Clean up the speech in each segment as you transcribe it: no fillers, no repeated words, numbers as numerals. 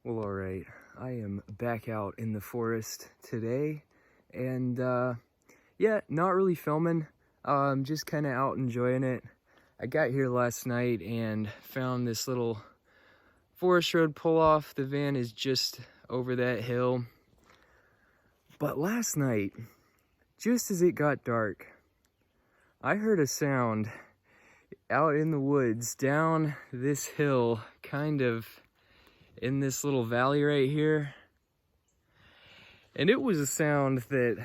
Well, all right, I am back out in the forest today, and yeah, not really filming, just kind of out enjoying it. I got here last night and found this little forest road pull off. The van is just over that hill. But last night, just as it got dark, I heard a sound out in the woods down this hill, kind of in this little valley right here. And it was a sound that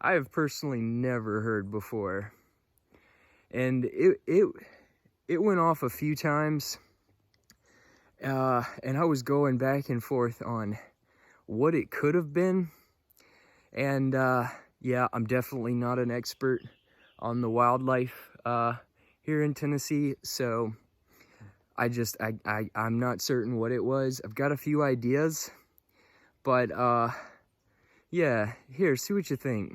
I have personally never heard before. And it went off a few times. And I was going back and forth on what it could have been. And yeah, I'm definitely not an expert on the wildlife here in Tennessee, so I'm not certain what it was. I've got a few ideas, but yeah, here, see what you think.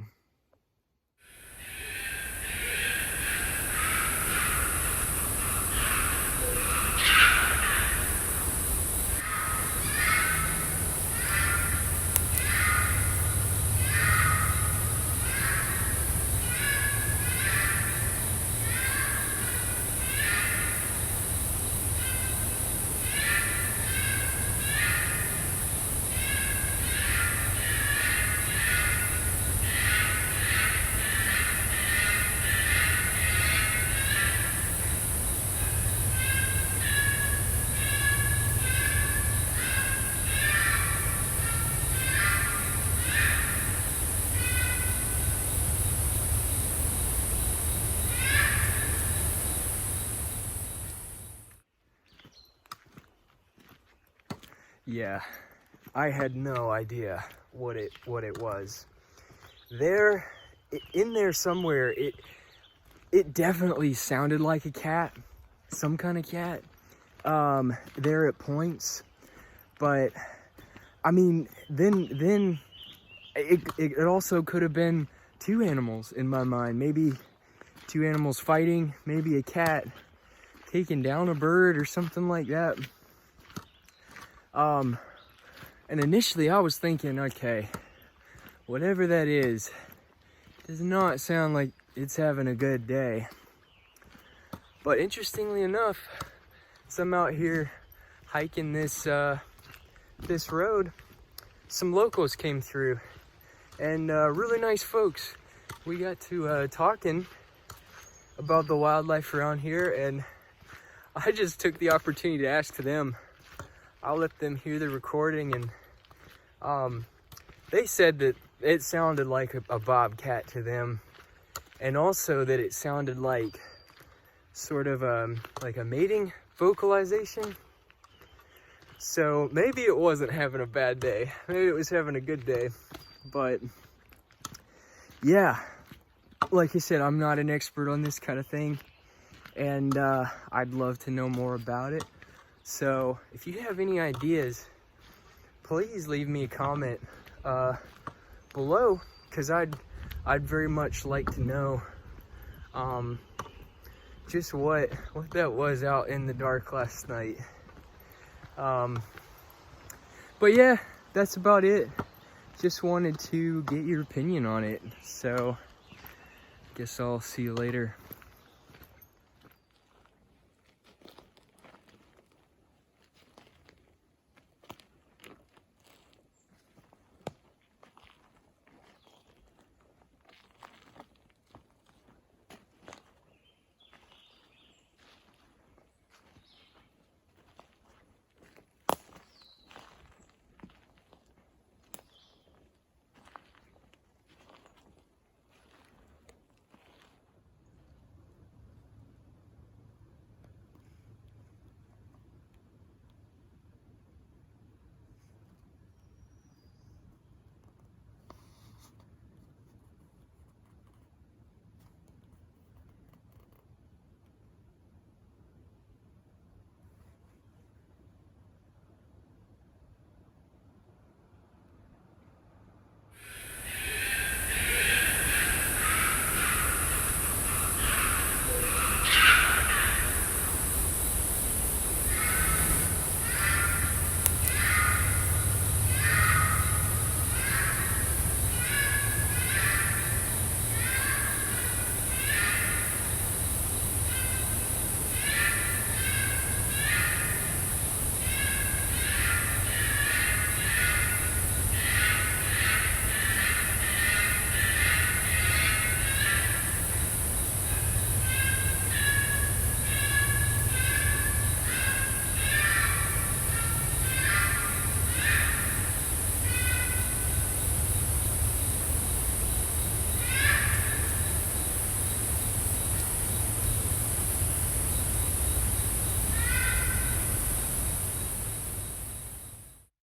Yeah, I had no idea what it was. In there somewhere, it definitely sounded like a cat, some kind of cat. There at points, but I mean, then it also could have been two animals in my mind. Maybe two animals fighting, maybe a cat taking down a bird or something like that. And initially I was thinking, okay, whatever that is, does not sound like it's having a good day. But interestingly enough, as I'm out here hiking this road, some locals came through, and really nice folks. We got to talking about the wildlife around here, and I just took the opportunity to ask them. I'll let them hear the recording, and they said that it sounded like a bobcat to them, and also that it sounded like sort of like a mating vocalization. So maybe it wasn't having a bad day, maybe it was having a good day. But yeah, like I said, I'm not an expert on this kind of thing, and I'd love to know more about it. So if you have any ideas, please leave me a comment below, because I'd very much like to know just what that was out in the dark last night. But yeah, that's about it. Just wanted to get your opinion on it. So guess I'll see you later.